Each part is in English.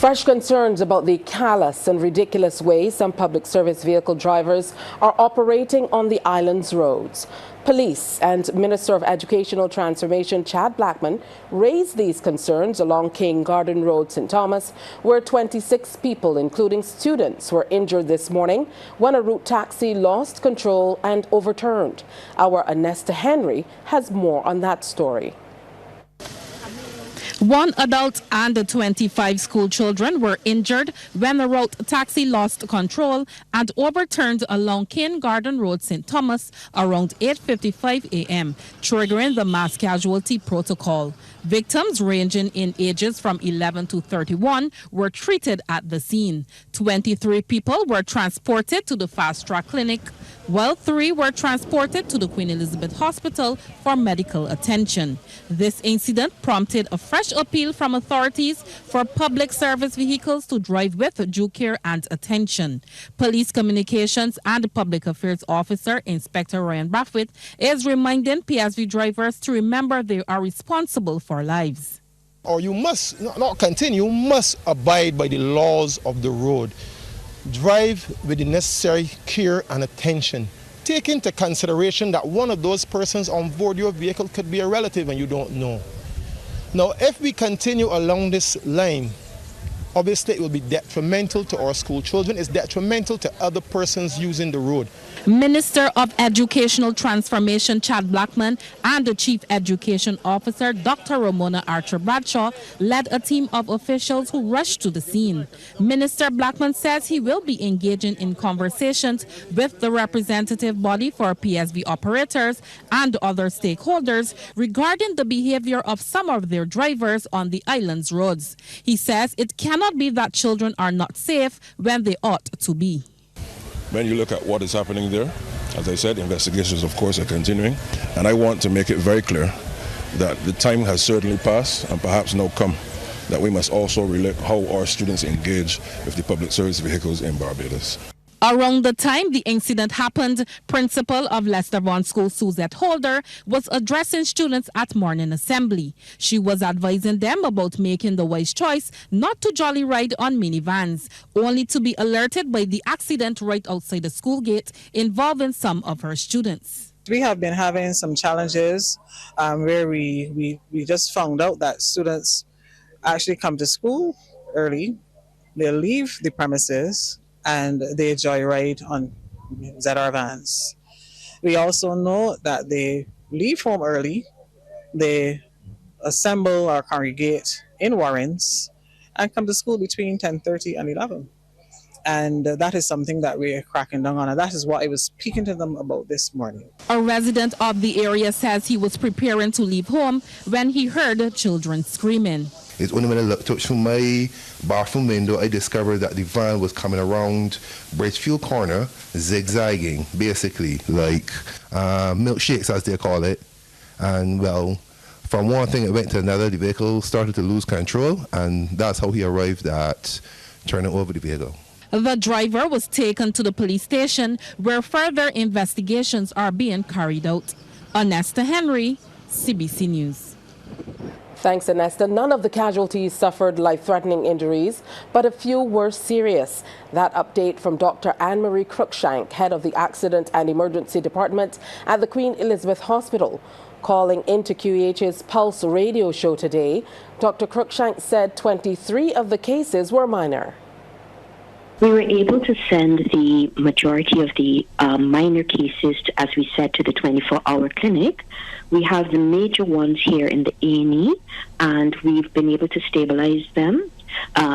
Fresh concerns about the callous and ridiculous way some public service vehicle drivers are operating on the island's roads. Police and Minister of Educational Transformation Chad Blackman raised these concerns along King Garden Road, St. Thomas, where 26 people, including students, were injured this morning when a route taxi lost control and overturned. Our Anesta Henry has more on that story. One adult and 25 school children were injured when a route taxi lost control and overturned along King Garden Road, St. Thomas, around 8:55 a.m., triggering the mass casualty protocol. Victims ranging in ages from 11 to 31 were treated at the scene. 23 people were transported to the fast-track clinic, while 3 were transported to the Queen Elizabeth Hospital for medical attention. This incident prompted a fresh appeal from authorities for public service vehicles to drive with due care and attention. Police Communications and Public Affairs Officer Inspector Ryan Brathwaite is reminding PSV drivers to remember they are responsible for lives. Or you must not continue, you must abide by the laws of the road. Drive with the necessary care and attention. Take into consideration that one of those persons on board your vehicle could be a relative and you don't know. Now, if we continue along this line, obviously it will be detrimental to our school children. It's detrimental to other persons using the road. Minister of Educational Transformation Chad Blackman and the Chief Education Officer Dr. Ramona Archer-Bradshaw led a team of officials who rushed to the scene. Minister Blackman says he will be engaging in conversations with the representative body for PSV operators and other stakeholders regarding the behavior of some of their drivers on the island's roads. He says it cannot be that children are not safe when they ought to be. When you look at what is happening there, as I said, investigations, of course, are continuing. And I want to make it very clear that the time has certainly passed and perhaps now come that we must also relate how our students engage with the public service vehicles in Barbados. Around the time the incident happened, Principal of Lester Vaughan School, Suzette Holder, was addressing students at morning assembly. She was advising them about making the wise choice not to jolly ride on minivans, only to be alerted by the accident right outside the school gate involving some of her students. We have been having some challenges where we just found out that students actually come to school early, they leave the premises, and they joyride on ZR vans. We also know that they leave home early, they assemble or congregate in warrens and come to school between 10:30 and 11. And that is something that we're cracking down on, and that is what I was speaking to them about this morning. A resident of the area says he was preparing to leave home when he heard children screaming. It's only when I looked out through my bathroom window, I discovered that the van was coming around Bridgefield Corner, zigzagging, basically, like milkshakes, as they call it. And, well, from one thing it went to another, the vehicle started to lose control, and that's how he arrived at turning over the vehicle. The driver was taken to the police station, where further investigations are being carried out. Anesta Henry, CBC News. Thanks, Anesta. None of the casualties suffered life-threatening injuries, but a few were serious. That update from Dr. Anne-Marie Cruikshank, head of the Accident and Emergency Department at the Queen Elizabeth Hospital. Calling into QEH's Pulse radio show today, Dr. Cruikshank said 23 of the cases were minor. We were able to send the majority of the minor cases, as we said, to the 24-hour clinic. We have the major ones here in the A&E, and we've been able to stabilize them.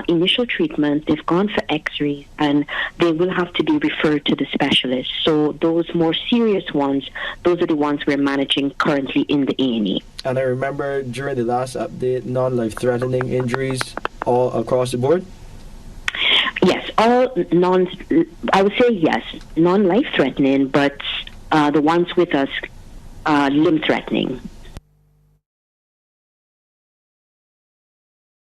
Initial treatment, they've gone for x-rays, and they will have to be referred to the specialist. So those more serious ones, those are the ones we're managing currently in the A&E. And I remember during the last update, non-life-threatening injuries all across the board? Yes, all I would say yes, non-life-threatening, but the ones with us, limb-threatening.